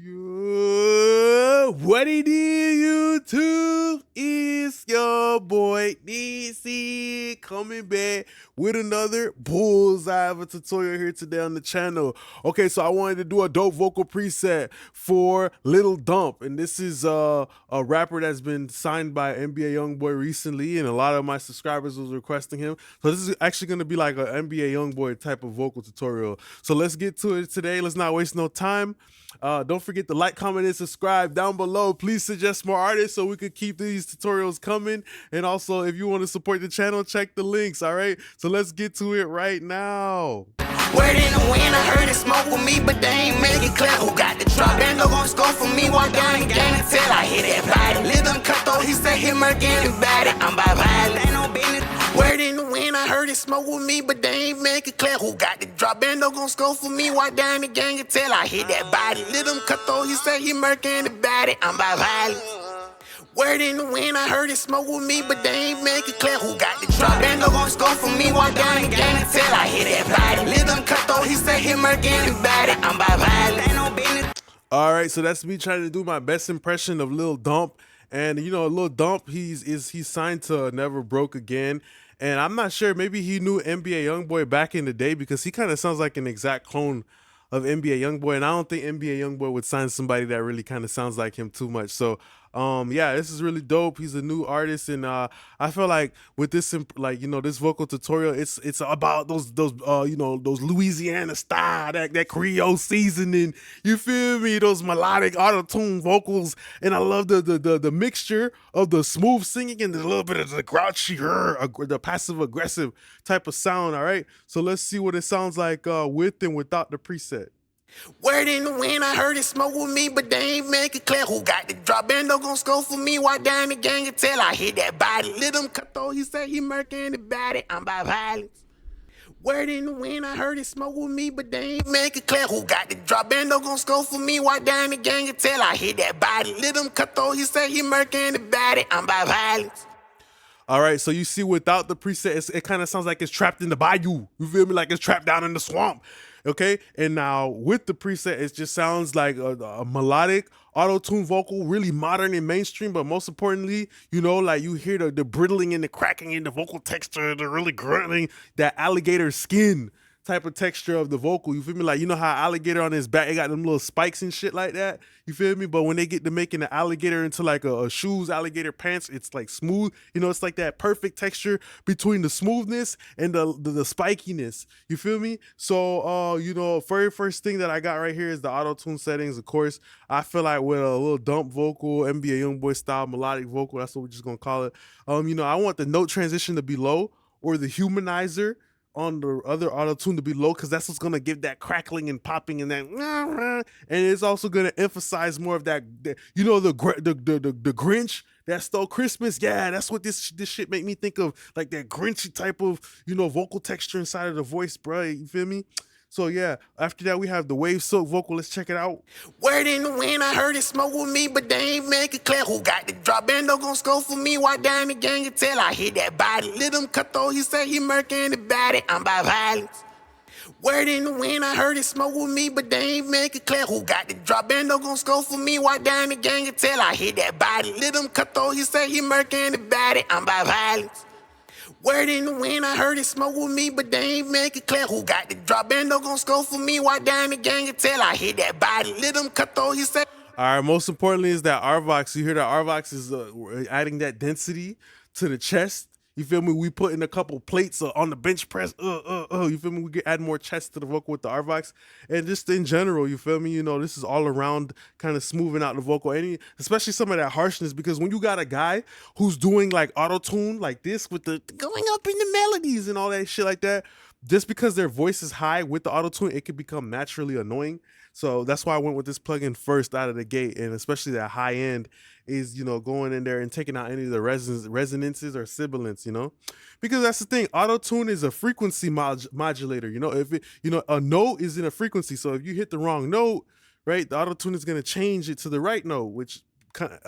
Yo, what it is, YouTube? It's your boy DC coming back with another bullseye of a tutorial here today on the channel. Okay, so I wanted to do a dope vocal preset for Lil Dump, and this is a rapper that's been signed by NBA YoungBoy recently, and a lot of my subscribers was requesting him. So this is actually going to be like an NBA YoungBoy type of vocal tutorial. So let's get to it today. Let's not waste no time. Don't forget to like, comment, and subscribe down below. Please suggest more artists so we could keep these tutorials coming. And also, if you want to support the channel, check the links, all right? So let's get to it right now. Word in the wind, I heard it smoke with me, but they ain't make it clear who got the drop. Bando gon' score for me, walk down the game until I hit that body. Lil them cut though, he said him again and body. I'm by violence, ain't no business. Word in the wind, I heard it smoke with me, but they ain't make it clear who got the drop. Bando gon' score for me, walk down the gang until I hit that body. Lil them cut though, he said he murking the body. I'm by violence. Word in the wind, I heard it smoke with me, but they ain't make it clear who got the drop. Bando gon' score for me, walk down the gang until I hit that body. Lil them cut though, he said he murking the body. I'm by violence, ain't no business. All right, so that's me trying to do my best impression of Lil Dump. And you know, Lil Dump, he's signed to Never Broke Again. And I'm not sure, maybe he knew NBA YoungBoy back in the day because he kind of sounds like an exact clone of NBA YoungBoy. And I don't think NBA YoungBoy would sign somebody that really kind of sounds like him too much. So yeah, this is really dope. He's a new artist, and I feel like with this, like, you know, this vocal tutorial, it's about those you know, those Louisiana style, that Creole seasoning. You feel me? Those melodic auto-tune vocals, and I love the mixture of the smooth singing and a little bit of the grouchy, the passive aggressive type of sound. All right, so let's see what it sounds like with and without the preset. Word in the wind, I heard it smoke with me, but they ain't make it clear who got the drop. Bando gon' score for me, walk down the gang until I hit that body. Lil them cut though, he said he murking the body. I'm by violence. Word in the wind, I heard it smoke with me, but they ain't make it clear who got the drop. Bando gon' score for me, walk down the gang until I hit that body. Lil them cut though, he said he murking the body. I'm by violence. All right, so you see without the preset, it kind of sounds like it's trapped in the bayou. You feel me? Like it's trapped down in the swamp. Okay, and now with the preset, it just sounds like a melodic auto-tune vocal, really modern and mainstream, but most importantly, you know, like you hear the brittling and the cracking in the vocal texture, the really grunting, that alligator skin type of texture of the vocal. You feel me? Like, you know how alligator on his back, it got them little spikes and shit like that. You feel me? But when they get to making the alligator into like a shoes, alligator pants, it's like smooth. You know, it's like that perfect texture between the smoothness and the spikiness. You feel me? So, you know, very first thing that I got right here is the auto-tune settings. Of course, I feel like with a little dump vocal, NBA YoungBoy style melodic vocal, that's what we're just gonna call it. You know, I want the note transition to be low, or the humanizer on the other auto-tune to be low, because that's what's gonna give that crackling and popping and that, and it's also gonna emphasize more of that, you know, the Grinch that stole Christmas. Yeah, that's what this shit make me think of, like that Grinchy type of, you know, vocal texture inside of the voice, bro. You feel me? So yeah, after that we have the wave silk vocal. Let's check it out. Word in the wind, I heard it smoke with me, but they ain't make it clear who got the drop. Bando gon' score for me, walk down the gang until I hit that body. Lil them cut though, he said he murking the body. I'm by violence. Word in the wind, I heard it smoke with me, but they ain't make it clear who got the drop. Bando gon' score for me, walk down the gang until I hit that body. Lil them cut though, he said he murking the body. I'm by violence. Word in the wind, I heard it smoke with me, but they ain't make it clear who got the drop. Bando gon' score for me, walk down the gang until I hit that body. Lil them cut though, he said. All right, most importantly is that RVox. You hear that RVox is adding that density to the chest. You feel me? We put in a couple plates on the bench press. You feel me? We can add more chest to the vocal with the RVox. And just in general, you feel me? You know, this is all around kind of smoothing out the vocal, especially some of that harshness, because when you got a guy who's doing like auto-tune like this with the going up in the melodies and all that shit like that, just because their voice is high with the auto-tune, it can become naturally annoying. So that's why I went with this plugin first out of the gate, and especially that high end is, you know, going in there and taking out any of the resonances or sibilants, you know, because that's the thing. Auto-tune is a frequency modulator. You know, if it, you know, a note is in a frequency, so if you hit the wrong note, right, the auto-tune is going to change it to the right note, which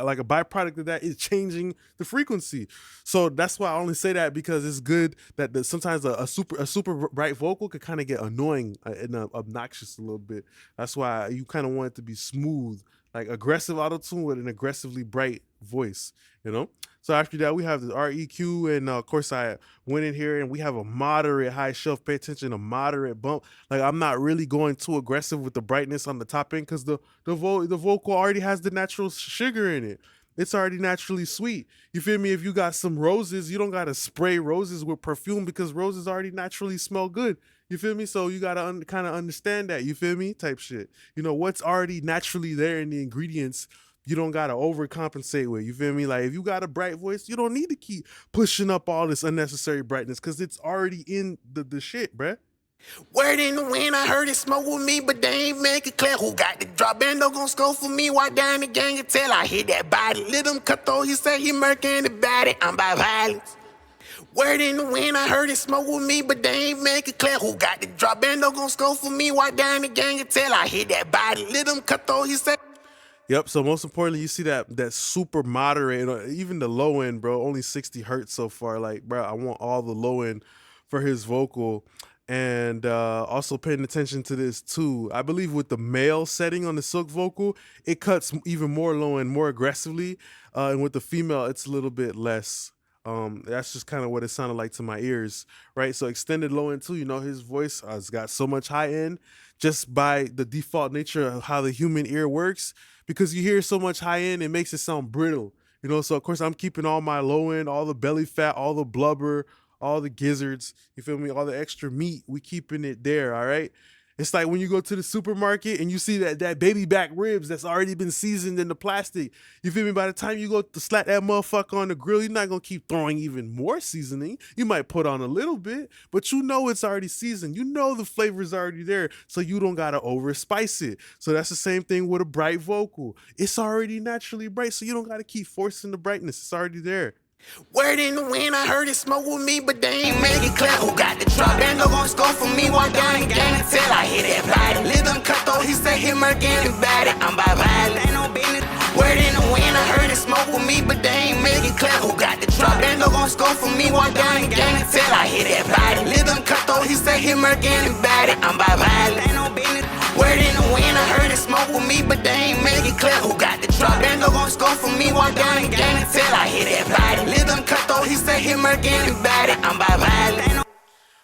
like a byproduct of that is changing the frequency. So that's why I only say that, because it's good that sometimes a super bright vocal could kind of get annoying and obnoxious a little bit. That's why you kind of want it to be smooth, like aggressive autotune with an aggressively bright voice, you know? So after that, we have the REQ, and of course I went in here and we have a moderate high shelf. Pay attention, a moderate bump. Like I'm not really going too aggressive with the brightness on the top end, because the vocal already has the natural sugar in it. It's already naturally sweet. You feel me? If you got some roses, you don't gotta spray roses with perfume, because roses already naturally smell good. You feel me? So you gotta kind of understand that. You feel me? Type shit. You know what's already naturally there in the ingredients. You don't gotta overcompensate with. You feel me? Like if you got a bright voice, you don't need to keep pushing up all this unnecessary brightness, because it's already in the shit, bruh. Word in the wind, I heard it smoke with me, but they ain't make it clear who got the drop. Bando gon' score for me, walk down the gang and tell I hit that body. Let him cut though, he say he murking the body. I'm by violence. Word in the wind, I heard it smoke with me, but they ain't make it clear who got the drop. Bando gon' score for me, walk down the gang and tell I hit that body. Let him cut though, he say. Yep. So most importantly, you see that super moderate, even the low end, bro. Only 60 hertz so far. Like, bro, I want all the low end for his vocal. And also paying attention to this too. I believe with the male setting on the silk vocal, it cuts even more low and more aggressively. And with the female, it's a little bit less. That's just kind of what it sounded like to my ears, right? So extended low end too, you know, his voice has got so much high end just by the default nature of how the human ear works. Because you hear so much high end, it makes it sound brittle, you know? So of course I'm keeping all my low end, all the belly fat, all the blubber, all the gizzards, you feel me? All the extra meat, we keeping it there, all right? It's like when you go to the supermarket and you see that baby back ribs that's already been seasoned in the plastic. You feel me? By the time you go to slap that motherfucker on the grill, you're not gonna keep throwing even more seasoning. You might put on a little bit, but you know it's already seasoned. You know the flavor's already there, so you don't gotta over spice it. So that's the same thing with a bright vocal. It's already naturally bright, so you don't gotta keep forcing the brightness. It's already there. Word in the wind, I heard it smoke with me, but they ain't make it clear who got the drop. Bando gon' score for me, walk down the gang and tell I hit that body. Let him cut though, he say he murking the body. I'm by violence, ain't no business. Word in the wind, I heard it smoke with me, but they ain't make it clear who got the drop. Bando gon' score for me, walk down the gang and tell I hit that body. Let him cut though, he say he murking the body. I'm by violence, ain't no business. Word in the wind, I heard it smoke with me, but they ain't make it clear who got the drop. Bando gon' score for me, walk down the gang and tell I hit that body. Let him cut though, he say he murking the body. I'm by violence.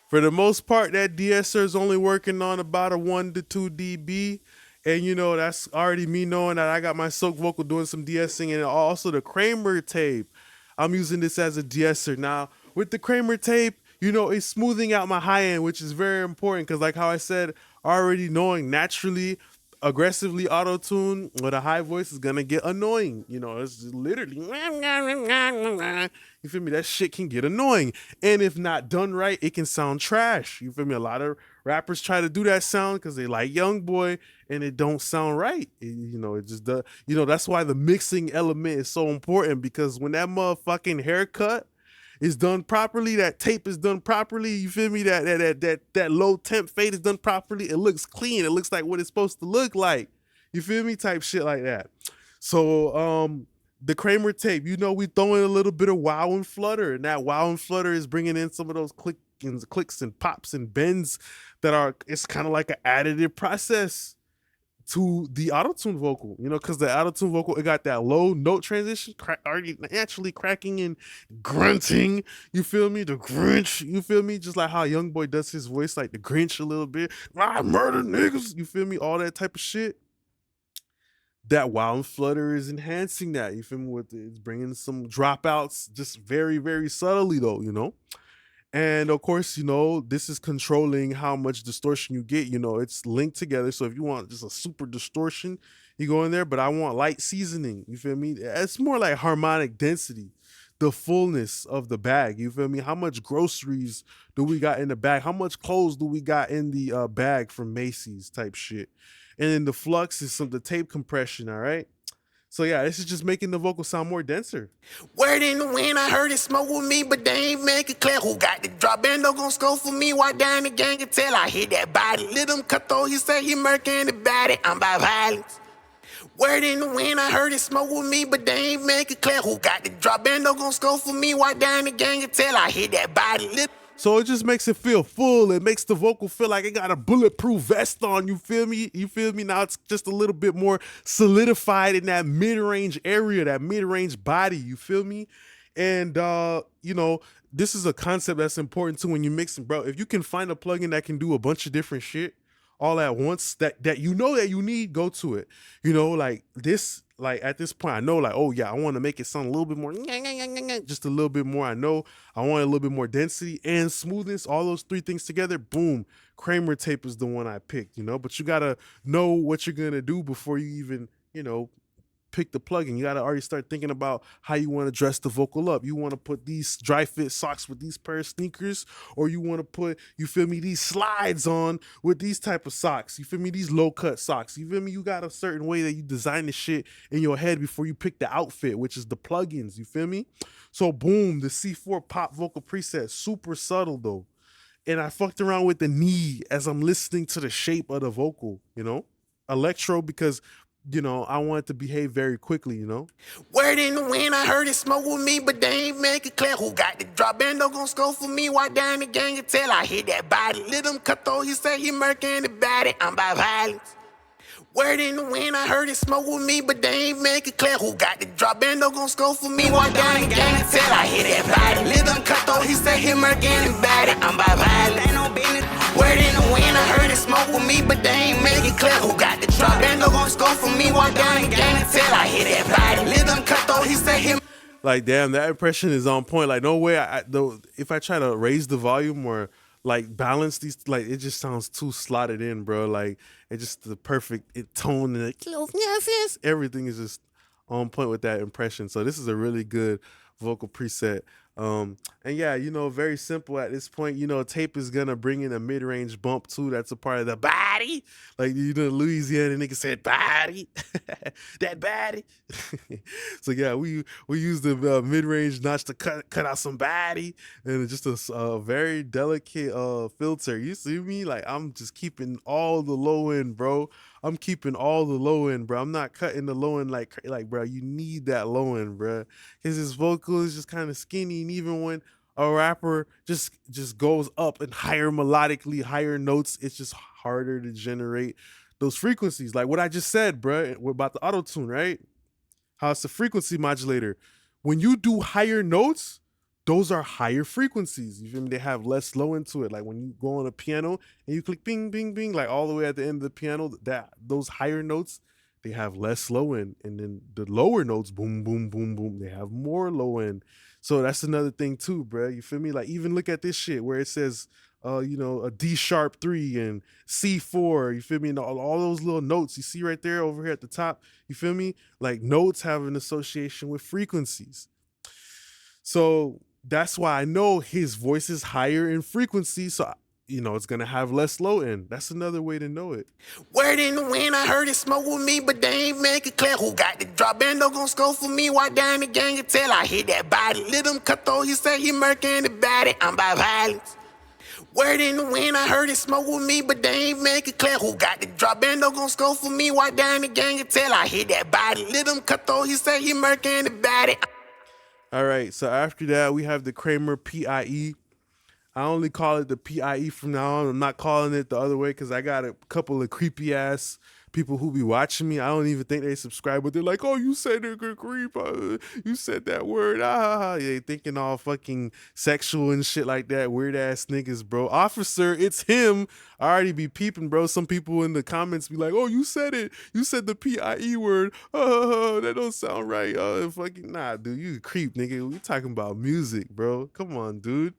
For the most part, that de-esser is only working on about a 1 to 2 dB. And you know, that's already me knowing that I got my silk vocal doing some de-essing, and also the Kramer tape. I'm using this as a de-esser. Now, with the Kramer tape, you know, it's smoothing out my high end, which is very important, because like how I said, already knowing naturally, aggressively auto-tune with a high voice is gonna get annoying. You know, it's just literally, you feel me? That shit can get annoying. And if not done right, it can sound trash. You feel me? A lot of rappers try to do that sound because they like YoungBoy, and it don't sound right. You know, it just does. You know, that's why the mixing element is so important, because when that motherfucking haircut is done properly, that tape is done properly, you feel me? That low temp fade is done properly, it looks clean. It looks like what it's supposed to look like. You feel me? Type shit like that. So the Kramer tape, you know, we throw in a little bit of wow and flutter, and that wow and flutter is bringing in some of those clicks and pops and bends that are, it's kind of like an additive process to the autotune vocal, you know, because the autotune vocal, it got that low note transition, already naturally cracking and grunting. You feel me? The Grinch, you feel me? Just like how YoungBoy does his voice like the Grinch a little bit. I murder niggas, you feel me? All that type of shit. That wow and flutter is enhancing that, you feel me? It's bringing some dropouts, just very, very subtly though, you know? And of course, you know, this is controlling how much distortion you get. You know, it's linked together. So if you want just a super distortion, you go in there, but I want light seasoning. You feel me? It's more like harmonic density, the fullness of the bag. You feel me? How much groceries do we got in the bag? How much clothes do we got in the bag from Macy's type shit? And then the flux is the tape compression, all right? So yeah, this is just making the vocal sound more denser. Word in the wind, I heard it smoke with me, but they ain't make it clear who got the drop. Bando gon' score for me, walk down the gang and tell I hit that body. Let him cut though, he say he murking the body. I'm by violence. Word in the wind, I heard it smoke with me, but they ain't make it clear who got the drop. Bando gon' score for me, walk down the gang until I hit that body lip. So it just makes it feel full. It makes the vocal feel like it got a bulletproof vest on. You feel me? You feel me? Now it's just a little bit more solidified in that mid-range area, that mid-range body. You feel me? And you know, this is a concept that's important too when you're mixing, bro. If you can find a plugin that can do a bunch of different shit all at once, that you know that you need, go to it. You know, like this. Like at this point, I know, like, oh yeah, I want to make it sound a little bit more, just a little bit more. I know I want a little bit more density and smoothness. All those three things together, boom. Kramer tape is the one I picked, you know. But you gotta know what you're gonna do before you even, you know, pick the plugin. You gotta already start thinking about how you want to dress the vocal up. You want to put these dry fit socks with these pair of sneakers, or you want to put, you feel me, these slides on with these type of socks. You feel me, these low cut socks. You feel me, you got a certain way that you design the shit in your head before you pick the outfit, which is the plugins. You feel me? So boom, the C4 pop vocal preset, super subtle though. And I fucked around with the knee as I'm listening to the shape of the vocal, you know? Electro, because you know, I want it to behave very quickly, you know? Word in the wind, I heard it smoke with me, but they ain't make it clear who got the drop. Bando gon' score for me, walk down the gang until I hit that body. Let him cut though, he say he murking the body. I'm by violence. Word in the wind, I heard it smoke with me, but they ain't make it clear who got the drop. Bando gon' score for me, walk down the gang until I hit that body. Let him cut though, he say he murking the body. I'm by violence. Ain't no business. Word in the wind, I heard it smoke with me, but they ain't make it clear who got the drop. Bando gon' score for me, walk down the gang until I hit that body. Let him cut though, he say he. Like, damn, that impression is on point. Like, no way, though, if I try to raise the volume or like balance these, like, it just sounds too slotted in, bro. Like, it's just the perfect tone and yes, everything is just on point with that impression. So this is a really good vocal preset. And yeah, you know, very simple at this point. You know, tape is gonna bring in a mid-range bump too. That's a part of the body. Like, you know, Louisiana nigga said body. That body. So yeah, we use the mid-range notch to cut out some body, and just a very delicate filter. You see me? Like, I'm just keeping all the low end, bro. I'm keeping all the low end, bro. I'm not cutting the low end like bro, you need that low end, bro. Because his vocal is just kind of skinny, and even when a rapper just goes up and higher melodically, higher notes, it's just harder to generate those frequencies. Like what I just said, bro, about the auto-tune, right? How it's a frequency modulator. When you do higher notes, those are higher frequencies. You feel me? They have less low into it. Like when you go on a piano and you click bing, bing, bing, like all the way at the end of the piano, those higher notes, they have less low end. And then the lower notes, boom, boom, boom, boom, they have more low end. So that's another thing too, bro. You feel me? Like even look at this shit where it says, you know, a D sharp 3 and C4, you feel me? And all those little notes you see right there over here at the top, you feel me? Like notes have an association with frequencies. So that's why I know his voice is higher in frequency. So, you know, it's going to have less low end. That's another way to know it. Word in the wind, I heard it smoke with me, but they ain't make it clear who got the drop. Bando gon' score for me, walk down the gang until I hit that body. Let him cut though, he say he murking the body. I'm by violence. Word in the wind, I heard it smoke with me, but they ain't make it clear who got the drop. Bando gon' score for me, walk down the gang until I hit that body. Let him cut though, he say he murking the body. All right, so after that, we have the Kramer PIE. I only call it the PIE from now on. I'm not calling it the other way because I got a couple of creepy ass people who be watching me. I don't even think they subscribe, but they're like, oh, you said a good creep. You said that word. Yeah, they thinking all fucking sexual and shit like that. Weird ass niggas, bro. Officer, it's him. I already be peeping, bro. Some people in the comments be like, oh, you said it. You said the PIE word. That don't sound right. Fucking nah, dude. You a creep, nigga. We talking about music, bro. Come on, dude.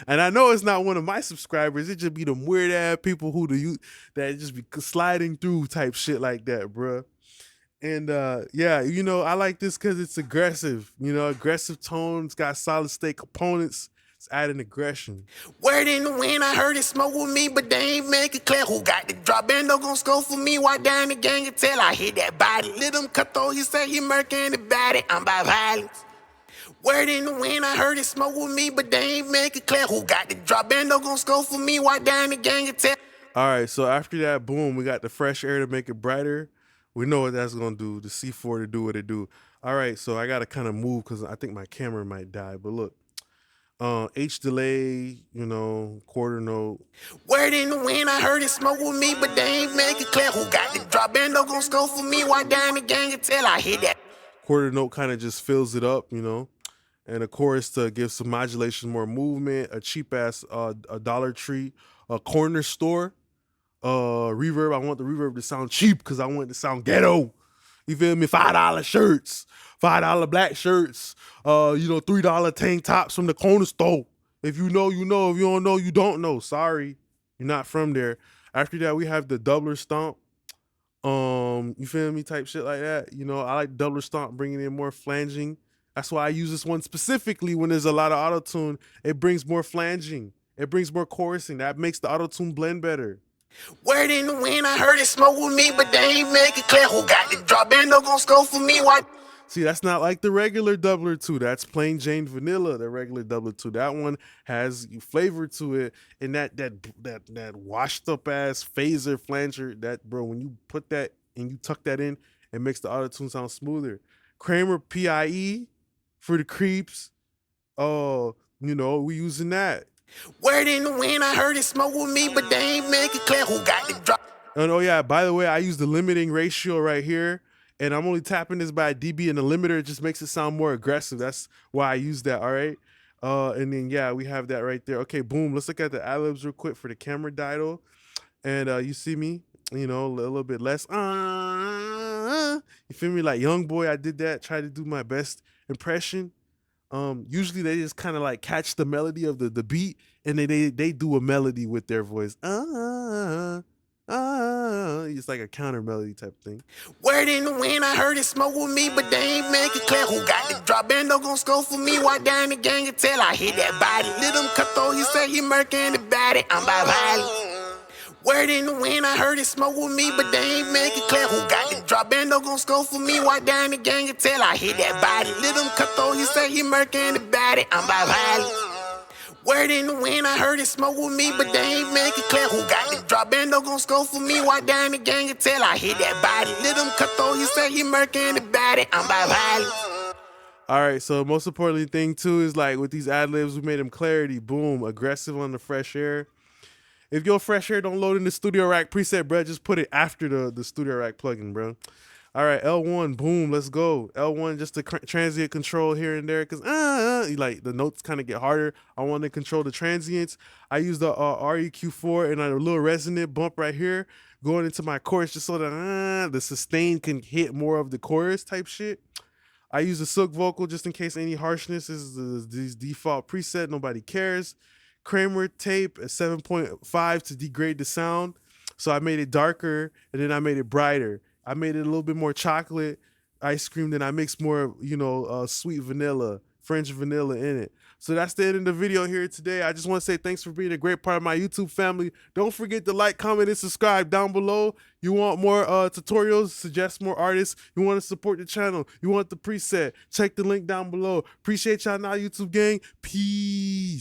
And I know it's not one of my subscribers. It just be them weird ass people that just be sliding through type shit like that, bro. And yeah, you know, I like this because it's aggressive. You know, aggressive tones, got solid state components. It's adding aggression. Word in the wind, I heard it smoke with me, but they ain't make it clear who got the drop. Bando gon' score for me, walk down the gang until I hit that body. Let him cut though, he say he murking the body. I'm by violence. Word in the wind, I heard it smoke with me, but they ain't make it clear who got the drop. Bando gon' score for me, walk down the gang until. All right, so after that, boom, we got the fresh air to make it brighter. We know what that's gonna do. The C4 to do what it do. All right, so I gotta kind of move because I think my camera might die. But look, H delay, you know, quarter note. Word in the wind, I heard it smoke with me, but they ain't make it clear who got the drop. Bando gon' score for me, walk down the gang until I hit that. Quarter note kind of just fills it up, you know. And of course, to give some modulation, more movement, a cheap ass a Dollar Tree, a corner store reverb. I want the reverb to sound cheap because I want it to sound ghetto. You feel me? $5 shirts, $5 black shirts, you know, $3 tank tops from the corner store. If you know, you know. If you don't know, you don't know. Sorry, you're not from there. After that, we have the doubler stomp. You feel me? Type shit like that. You know, I like doubler stomp, bringing in more flanging. That's why I use this one specifically when there's a lot of auto-tune. It brings more flanging. It brings more chorusing. That makes the auto-tune blend better. Word in the wind, I heard it smoke with me, but they ain't make it clear who got the drop. Bando gon' score for me, why? See, that's not like the regular doubler 2. That's plain Jane vanilla, the regular doubler 2. That one has flavor to it, and that washed up ass phaser flanger, that bro, when you put that and you tuck that in, it makes the auto tune sound smoother. Kramer PIE for the creeps. Oh, you know, we using that. Word in the wind, I heard it smoke with me, but they ain't make it clear who got the drop. And oh yeah, by the way, I use the limiting ratio right here, and I'm only tapping this by dB, and the limiter just makes it sound more aggressive. That's why I use that. All right. And then yeah, we have that right there. Okay, boom. Let's look at the ad-libs real quick for the camera dido. And you see me, you know, a little bit less. You feel me? Like YoungBoy, I did that. Tried to do my best impression. Usually they just kind of like catch the melody of the beat, and they do a melody with their voice. It's like a counter melody type thing. Word in the wind, I heard it smoke with me, but they ain't make it clear who got the drop. Bando gon' score for me, walk down the gang until I hit that body. Let him cut though, he say he murking the body. I'm by violence. Word in the wind, I heard it smoke with me, but they ain't make it clear who got the drop. Bando gon' score for me, walk down the gang until I hit that body. Let him cut though, he say he murking the body. I'm by violence. Word in the wind, I heard it smoke with me, but they ain't make it clear who got the drop. Bando gon' score for me, walk down the gang until I hit that body. Let him cut though, he say he murking the body. I'm by violence. All right, so most importantly thing too is like with these ad-libs, we made them clarity, boom, aggressive on the fresh air. If your fresh air don't load in the Studio Rack preset, bro, just put it after the Studio Rack plugin, bro. All right, L1, boom, let's go. L1, just the transient control here and there, because like the notes kind of get harder. I want to control the transients. I use the REQ4 and a little resonant bump right here going into my chorus just so that the sustain can hit more of the chorus type shit. I use a silk vocal just in case any harshness is these default preset. Nobody cares. Kramer tape at 7.5 to degrade the sound. So I made it darker and then I made it brighter. I made it a little bit more chocolate ice cream, then I mixed more, you know, sweet vanilla, French vanilla in it. So that's the end of the video here today. I just want to say thanks for being a great part of my YouTube family. Don't forget to like, comment, and subscribe down below. You want more tutorials, suggest more artists. You want to support the channel. You want the preset. Check the link down below. Appreciate y'all now, YouTube gang. Peace.